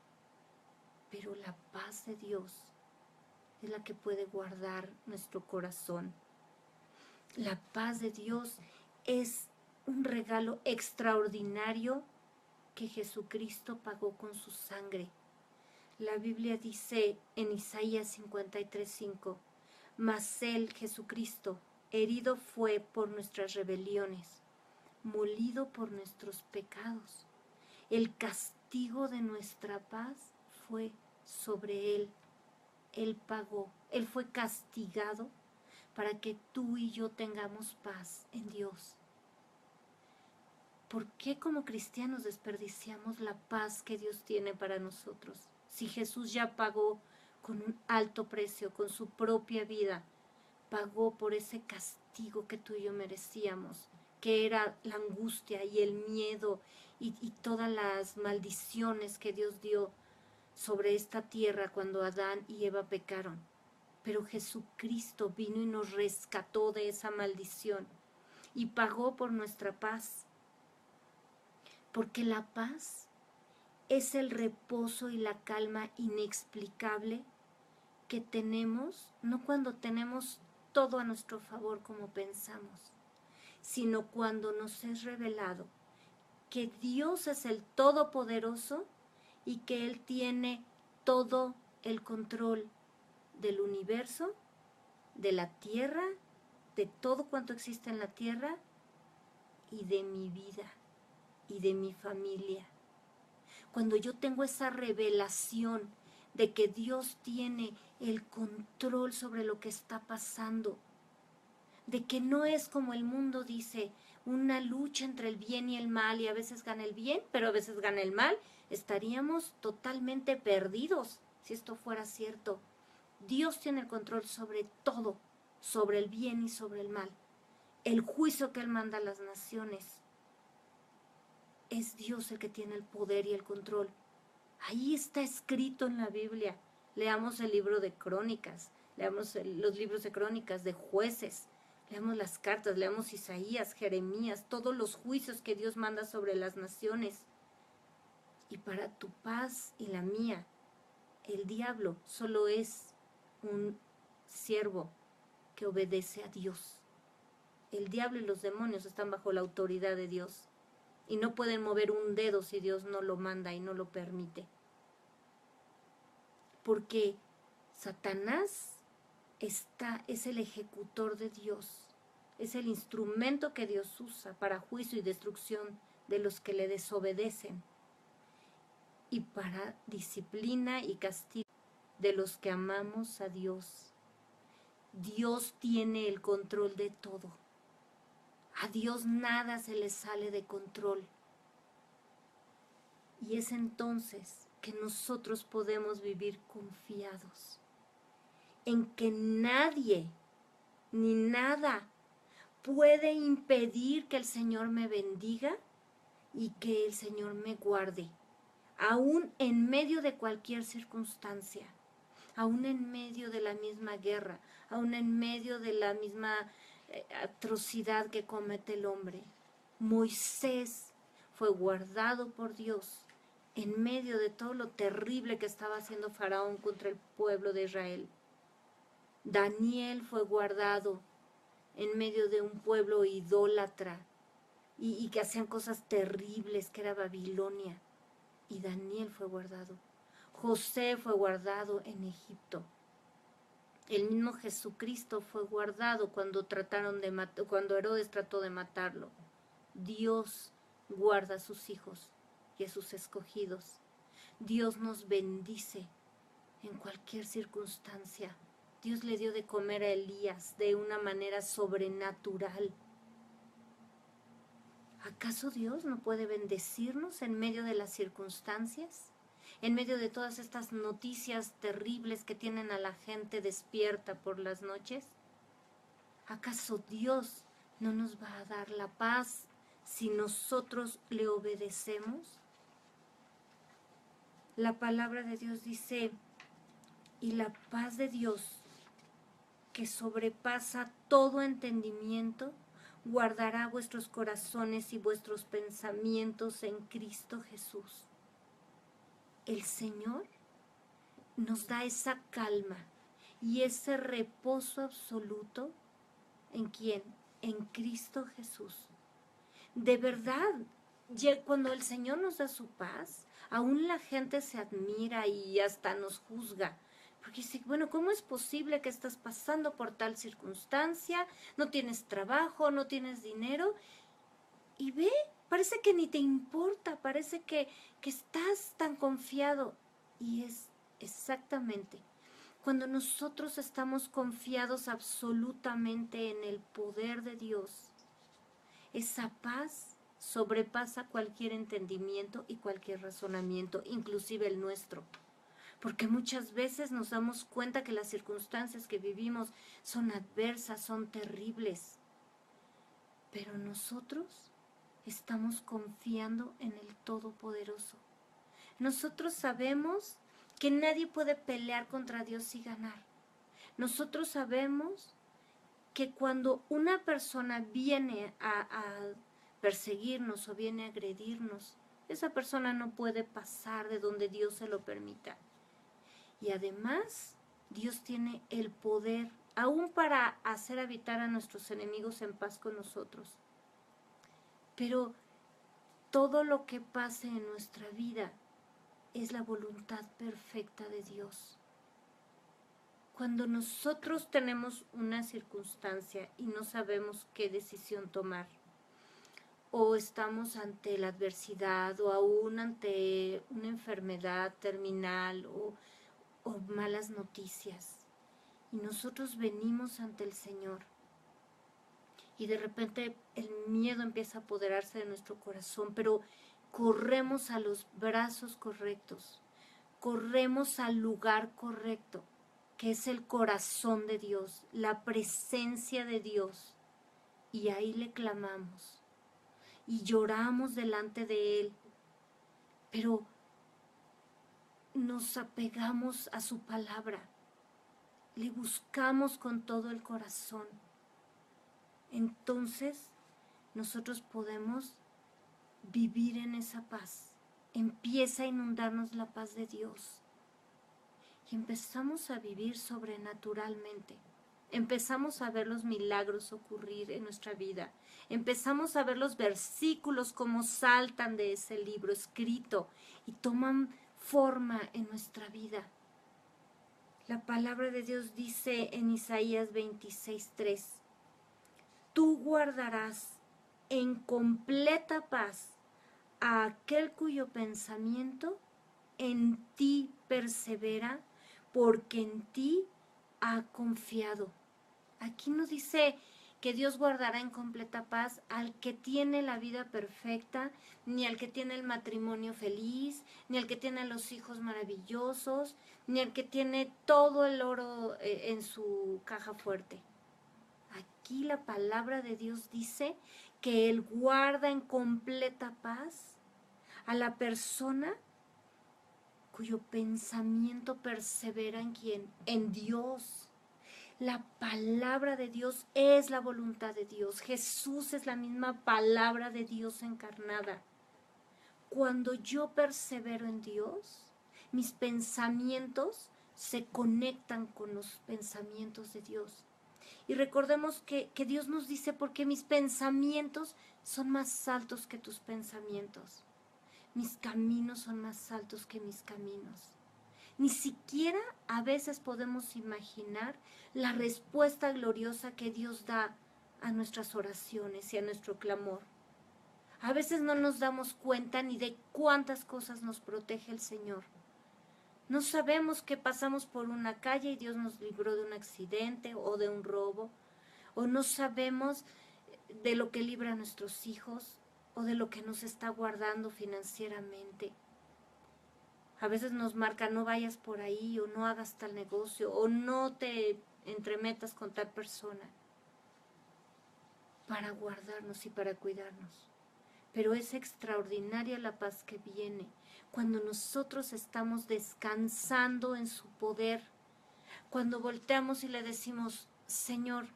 Pero la paz de Dios es la que puede guardar nuestro corazón. La paz de Dios es un regalo extraordinario que Jesucristo pagó con su sangre. La Biblia dice en Isaías 53:5, mas Él, Jesucristo, herido fue por nuestras rebeliones, molido por nuestros pecados. El castigo de nuestra paz fue sobre Él. Él pagó, Él fue castigado para que tú y yo tengamos paz en Dios. ¿Por qué como cristianos desperdiciamos la paz que Dios tiene para nosotros? Si Jesús ya pagó con un alto precio, con su propia vida, pagó por ese castigo que tú y yo merecíamos, que era la angustia y el miedo y todas las maldiciones que Dios dio sobre esta tierra cuando Adán y Eva pecaron. Pero Jesucristo vino y nos rescató de esa maldición y pagó por nuestra paz. Porque la paz es el reposo y la calma inexplicable que tenemos, no cuando tenemos todo a nuestro favor como pensamos, sino cuando nos es revelado que Dios es el Todopoderoso y que Él tiene todo el control del universo, de la tierra, de todo cuanto existe en la tierra y de mi vida y de mi familia. Cuando yo tengo esa revelación de que Dios tiene el control sobre lo que está pasando, de que no es como el mundo dice, una lucha entre el bien y el mal, y a veces gana el bien, pero a veces gana el mal, estaríamos totalmente perdidos si esto fuera cierto. Dios tiene el control sobre todo, sobre el bien y sobre el mal. El juicio que Él manda a las naciones, es Dios el que tiene el poder y el control. Ahí está escrito en la Biblia. Leamos el libro de Crónicas, leamos los libros de Crónicas, de Jueces, leamos las cartas, leamos Isaías, Jeremías, todos los juicios que Dios manda sobre las naciones. Y para tu paz y la mía, el diablo solo es un siervo que obedece a Dios. El diablo y los demonios están bajo la autoridad de Dios y no pueden mover un dedo si Dios no lo manda y no lo permite. Porque Satanás es el ejecutor de Dios, es el instrumento que Dios usa para juicio y destrucción de los que le desobedecen y para disciplina y castigo de los que amamos a Dios. Dios tiene el control de todo. A Dios nada se le sale de control. Y es entonces que nosotros podemos vivir confiados en que nadie ni nada puede impedir que el Señor me bendiga y que el Señor me guarde, aún en medio de cualquier circunstancia, aún en medio de la misma guerra, aún en medio de la misma atrocidad que comete el hombre. Moisés fue guardado por Dios en medio de todo lo terrible que estaba haciendo Faraón contra el pueblo de Israel. Daniel fue guardado en medio de un pueblo idólatra y que hacían cosas terribles, que era Babilonia. Y Daniel fue guardado. José fue guardado en Egipto. El mismo Jesucristo fue guardado cuando Herodes trató de matarlo. Dios guarda a sus hijos y a sus escogidos. Dios nos bendice en cualquier circunstancia. Dios le dio de comer a Elías de una manera sobrenatural. ¿Acaso Dios no puede bendecirnos en medio de las circunstancias? En medio de todas estas noticias terribles que tienen a la gente despierta por las noches. ¿Acaso Dios no nos va a dar la paz si nosotros le obedecemos? La palabra de Dios dice, y la paz de Dios, que sobrepasa todo entendimiento, guardará vuestros corazones y vuestros pensamientos en Cristo Jesús. El Señor nos da esa calma y ese reposo absoluto. ¿En quién? En Cristo Jesús. De verdad, cuando el Señor nos da su paz, aún la gente se admira y hasta nos juzga. Porque dice, bueno, ¿cómo es posible que estás pasando por tal circunstancia? No tienes trabajo, no tienes dinero. Y ve, parece que ni te importa, parece que estás tan confiado. Y es exactamente cuando nosotros estamos confiados absolutamente en el poder de Dios. Esa paz sobrepasa cualquier entendimiento y cualquier razonamiento, inclusive el nuestro. Porque muchas veces nos damos cuenta que las circunstancias que vivimos son adversas, son terribles. Pero nosotros estamos confiando en el Todopoderoso. Nosotros sabemos que nadie puede pelear contra Dios y ganar. Nosotros sabemos que cuando una persona viene a perseguirnos o viene a agredirnos, esa persona no puede pasar de donde Dios se lo permita. Y además, Dios tiene el poder aún para hacer habitar a nuestros enemigos en paz con nosotros. Pero todo lo que pase en nuestra vida es la voluntad perfecta de Dios. Cuando nosotros tenemos una circunstancia y no sabemos qué decisión tomar, o estamos ante la adversidad, o aún ante una enfermedad terminal, o malas noticias, y nosotros venimos ante el Señor, y de repente el miedo empieza a apoderarse de nuestro corazón, pero corremos a los brazos correctos, corremos al lugar correcto, que es el corazón de Dios, la presencia de Dios, y ahí le clamamos, y lloramos delante de Él, pero nos apegamos a su palabra, le buscamos con todo el corazón. Entonces nosotros podemos vivir en esa paz. Empieza a inundarnos la paz de Dios y empezamos a vivir sobrenaturalmente. Empezamos a ver los milagros ocurrir en nuestra vida. Empezamos a ver los versículos como saltan de ese libro escrito y toman forma en nuestra vida. La palabra de Dios dice en Isaías 26:3: tú guardarás en completa paz a aquel cuyo pensamiento en ti persevera, porque en ti ha confiado. Aquí no dice que Dios guardará en completa paz al que tiene la vida perfecta, ni al que tiene el matrimonio feliz, ni al que tiene los hijos maravillosos, ni al que tiene todo el oro en su caja fuerte. Aquí la palabra de Dios dice que Él guarda en completa paz a la persona cuyo pensamiento persevera en ¿quién? En Dios. La palabra de Dios es la voluntad de Dios. Jesús es la misma palabra de Dios encarnada. Cuando yo persevero en Dios, mis pensamientos se conectan con los pensamientos de Dios. Y recordemos que Dios nos dice, porque mis pensamientos son más altos que tus pensamientos. Mis caminos son más altos que mis caminos. Ni siquiera a veces podemos imaginar la respuesta gloriosa que Dios da a nuestras oraciones y a nuestro clamor. A veces no nos damos cuenta ni de cuántas cosas nos protege el Señor. No sabemos que pasamos por una calle y Dios nos libró de un accidente o de un robo, o no sabemos de lo que libra a nuestros hijos o de lo que nos está guardando financieramente. A veces nos marca: no vayas por ahí, o no hagas tal negocio, o no te entremetas con tal persona, para guardarnos y para cuidarnos. Pero es extraordinaria la paz que viene cuando nosotros estamos descansando en su poder, cuando volteamos y le decimos: Señor,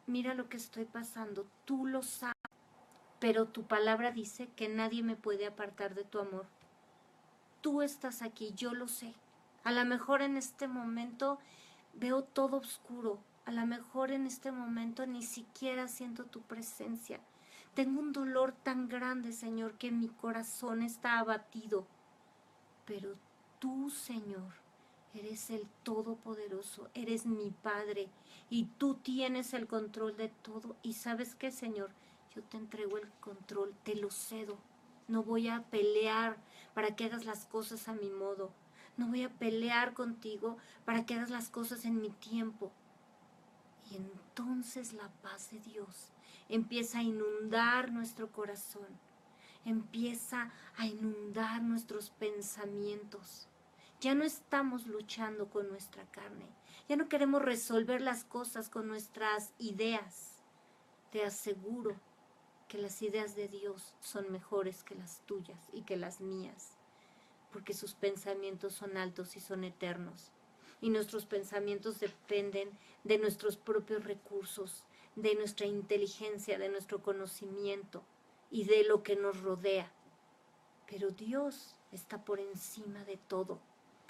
mira lo que estoy pasando, tú lo sabes, pero tu palabra dice que nadie me puede apartar de tu amor. Tú estás aquí, yo lo sé. A lo mejor en este momento veo todo oscuro. A lo mejor en este momento ni siquiera siento tu presencia. Tengo un dolor tan grande, Señor, que mi corazón está abatido. Pero tú, Señor, eres el Todopoderoso, eres mi Padre, y tú tienes el control de todo. Y ¿sabes qué, Señor? Yo te entrego el control, te lo cedo. No voy a pelear para que hagas las cosas a mi modo. No voy a pelear contigo para que hagas las cosas en mi tiempo. Y entonces la paz de Dios empieza a inundar nuestro corazón. Empieza a inundar nuestros pensamientos. Ya no estamos luchando con nuestra carne. Ya no queremos resolver las cosas con nuestras ideas. Te aseguro que las ideas de Dios son mejores que las tuyas y que las mías, porque sus pensamientos son altos y son eternos. Y nuestros pensamientos dependen de nuestros propios recursos, de nuestra inteligencia, de nuestro conocimiento y de lo que nos rodea. Pero Dios está por encima de todo,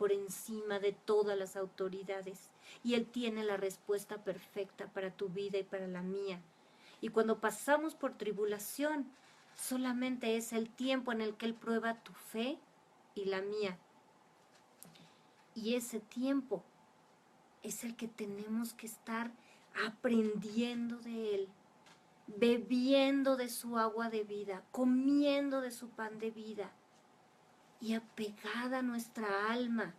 por encima de todas las autoridades y Él tiene la respuesta perfecta para tu vida y para la mía. Y cuando pasamos por tribulación, solamente es el tiempo en el que Él prueba tu fe y la mía. Y ese tiempo es el que tenemos que estar aprendiendo de Él, bebiendo de su agua de vida, comiendo de su pan de vida y apegada a nuestra alma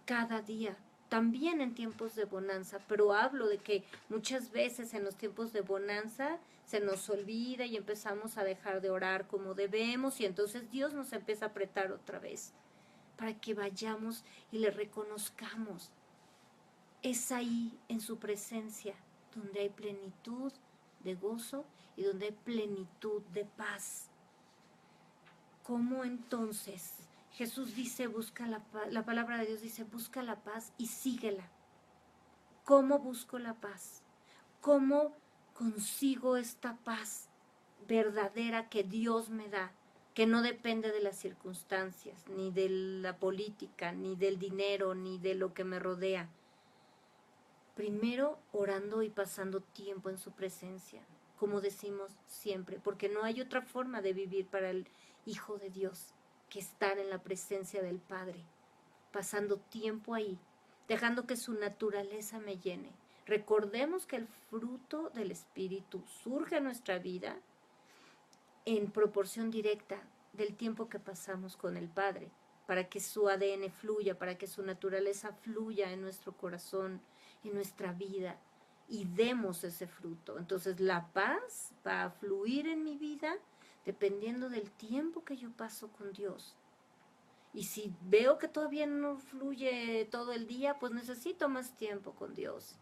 cada día. También en tiempos de bonanza, pero hablo de que muchas veces en los tiempos de bonanza se nos olvida y empezamos a dejar de orar como debemos y entonces Dios nos empieza a apretar otra vez para que vayamos y le reconozcamos. Es ahí en su presencia donde hay plenitud de gozo y donde hay plenitud de paz. ¿Cómo entonces? Jesús dice, busca la paz, la palabra de Dios dice, busca la paz y síguela. ¿Cómo busco la paz? ¿Cómo consigo esta paz verdadera que Dios me da? Que no depende de las circunstancias, ni de la política, ni del dinero, ni de lo que me rodea. Primero, orando y pasando tiempo en su presencia, como decimos siempre, porque no hay otra forma de vivir para el Hijo de Dios que estar en la presencia del Padre, pasando tiempo ahí, dejando que su naturaleza me llene. Recordemos que el fruto del Espíritu surge en nuestra vida en proporción directa del tiempo que pasamos con el Padre, para que su ADN fluya, para que su naturaleza fluya en nuestro corazón, en nuestra vida, y demos ese fruto. Entonces la paz va a fluir en mi vida dependiendo del tiempo que yo paso con Dios. Y si veo que todavía no fluye todo el día, pues necesito más tiempo con Dios,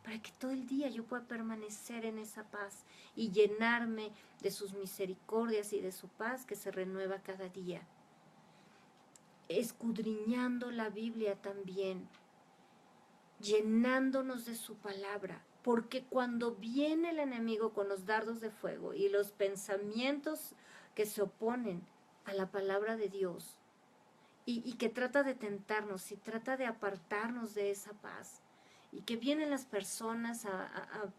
para que todo el día yo pueda permanecer en esa paz y llenarme de sus misericordias y de su paz que se renueva cada día. Escudriñando la Biblia también, llenándonos de su palabra, porque cuando viene el enemigo con los dardos de fuego y los pensamientos que se oponen a la palabra de Dios y que trata de tentarnos y trata de apartarnos de esa paz, y que vienen las personas a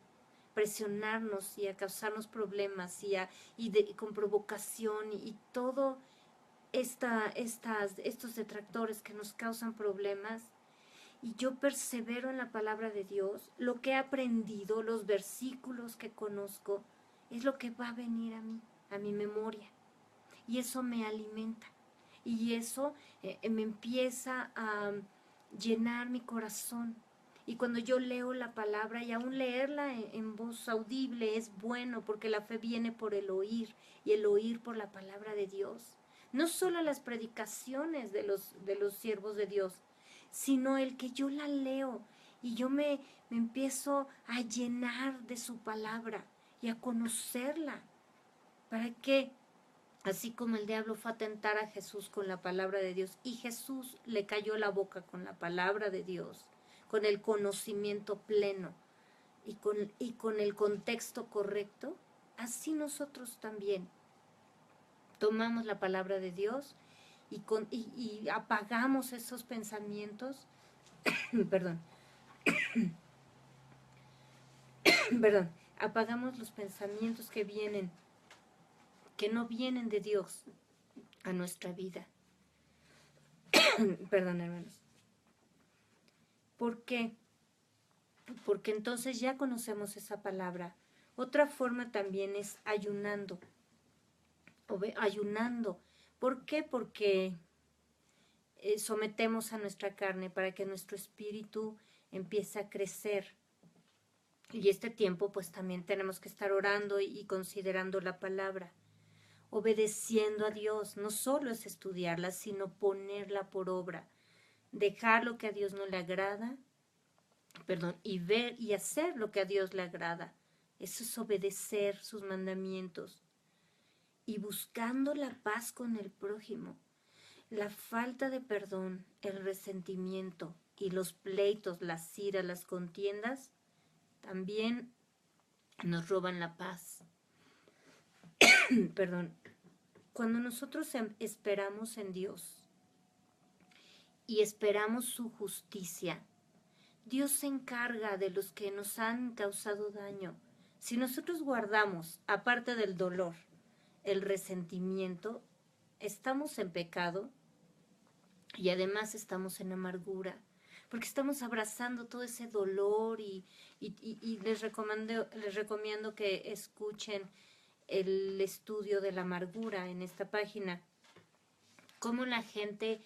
presionarnos y a causarnos problemas y con provocación y todo estos detractores que nos causan problemas, y yo persevero en la palabra de Dios, lo que he aprendido, los versículos que conozco, es lo que va a venir a mi memoria, y eso me alimenta, y eso me empieza a llenar mi corazón. Y cuando yo leo la palabra, y aún leerla en voz audible es bueno, porque la fe viene por el oír, y el oír por la palabra de Dios. No solo las predicaciones de los siervos de Dios, sino el que yo la leo y yo me empiezo a llenar de su palabra y a conocerla. ¿Para qué? Así como el diablo fue a tentar a Jesús con la palabra de Dios y Jesús le cayó la boca con la palabra de Dios, con el conocimiento pleno y con el contexto correcto, así nosotros también tomamos la palabra de Dios y apagamos esos pensamientos, perdón, perdón, apagamos los pensamientos que no vienen de Dios a nuestra vida. Perdón, hermanos. ¿Por qué? Porque entonces ya conocemos esa palabra. Otra forma también es ayunando. Ayunando. ¿Por qué? Porque sometemos a nuestra carne para que nuestro espíritu empiece a crecer. Y este tiempo pues también tenemos que estar orando y considerando la palabra, obedeciendo a Dios. No solo es estudiarla, sino ponerla por obra, dejar lo que a Dios no le agrada, y ver y hacer lo que a Dios le agrada. Eso es obedecer sus mandamientos. Y buscando la paz con el prójimo. La falta de perdón, el resentimiento y los pleitos, las iras, las contiendas, también nos roban la paz. Perdón. Cuando nosotros esperamos en Dios y esperamos su justicia. Dios se encarga de los que nos han causado daño. Si nosotros guardamos, aparte del dolor, el resentimiento, estamos en pecado y además estamos en amargura, porque estamos abrazando todo ese dolor y les recomiendo que escuchen el estudio de la amargura en esta página, cómo la gente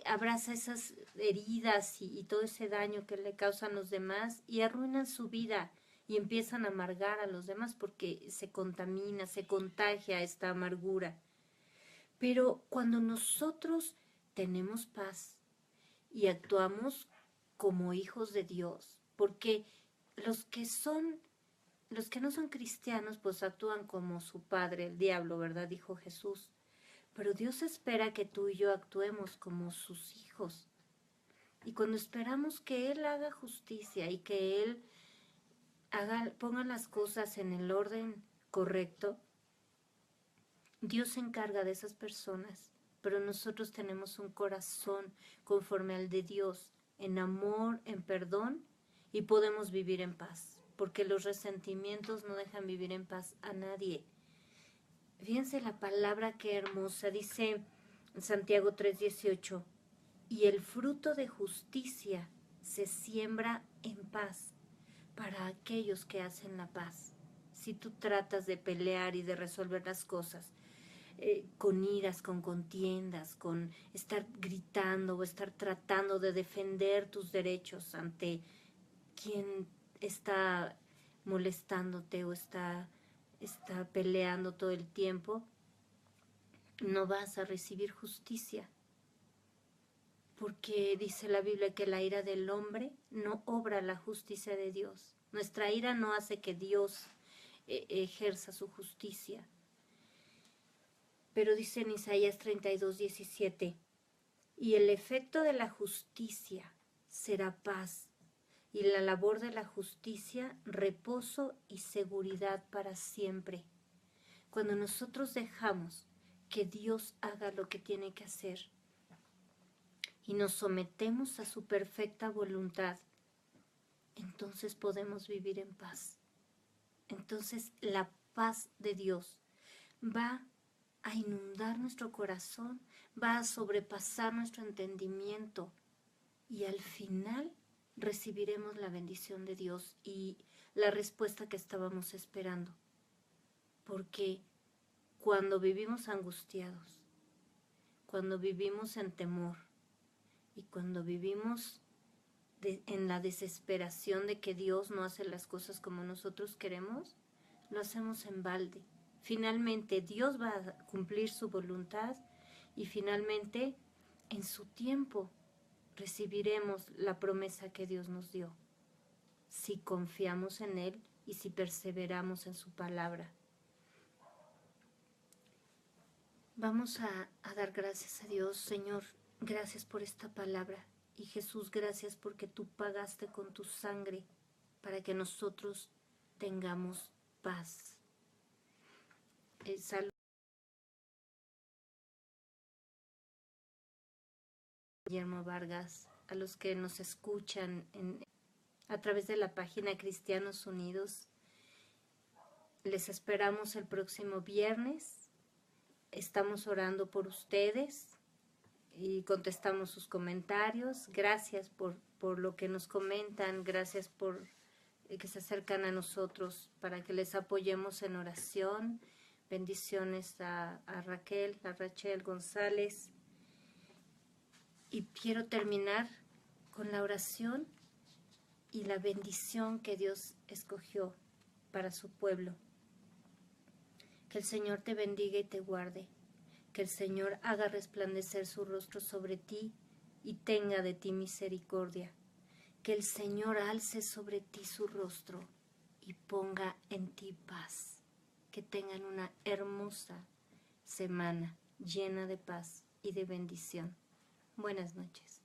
abraza esas heridas y todo ese daño que le causan los demás y arruinan su vida y empiezan a amargar a los demás porque se contamina, se contagia esta amargura. Pero cuando nosotros tenemos paz y actuamos como hijos de Dios, porque los que no son cristianos, pues actúan como su padre, el diablo, ¿verdad? Dijo Jesús. Pero Dios espera que tú y yo actuemos como sus hijos. Y cuando esperamos que Él haga justicia y que Él ponga las cosas en el orden correcto, Dios se encarga de esas personas. Pero nosotros tenemos un corazón conforme al de Dios, en amor, en perdón, y podemos vivir en paz. Porque los resentimientos no dejan vivir en paz a nadie. Fíjense la palabra que hermosa, dice Santiago 3:18, y el fruto de justicia se siembra en paz para aquellos que hacen la paz. Si tú tratas de pelear y de resolver las cosas con iras, con contiendas, con estar gritando o estar tratando de defender tus derechos ante quien está molestándote o está peleando todo el tiempo, no vas a recibir justicia. Porque dice la Biblia que la ira del hombre no obra la justicia de Dios. Nuestra ira no hace que Dios ejerza su justicia. Pero dice en Isaías 32:17, y el efecto de la justicia será paz, y la labor de la justicia, reposo y seguridad para siempre. Cuando nosotros dejamos que Dios haga lo que tiene que hacer y nos sometemos a su perfecta voluntad, entonces podemos vivir en paz. Entonces la paz de Dios va a inundar nuestro corazón, va a sobrepasar nuestro entendimiento y al final recibiremos la bendición de Dios y la respuesta que estábamos esperando. Porque cuando vivimos angustiados, cuando vivimos en temor y cuando vivimos en la desesperación de que Dios no hace las cosas como nosotros queremos, lo hacemos en balde. Finalmente Dios va a cumplir su voluntad y finalmente en su tiempo recibiremos la promesa que Dios nos dio, si confiamos en Él y si perseveramos en su palabra. Vamos a dar gracias a Dios. Señor, gracias por esta palabra. Y Jesús, gracias porque tú pagaste con tu sangre para que nosotros tengamos paz. Salud. Guillermo Vargas, a los que nos escuchan a través de la página Cristianos Unidos. Les esperamos el próximo viernes. Estamos orando por ustedes y contestamos sus comentarios. Gracias por lo que nos comentan, gracias por que se acercan a nosotros para que les apoyemos en oración. Bendiciones a Rachel González. Y quiero terminar con la oración y la bendición que Dios escogió para su pueblo. Que el Señor te bendiga y te guarde. Que el Señor haga resplandecer su rostro sobre ti y tenga de ti misericordia. Que el Señor alce sobre ti su rostro y ponga en ti paz. Que tengan una hermosa semana llena de paz y de bendición. Buenas noches.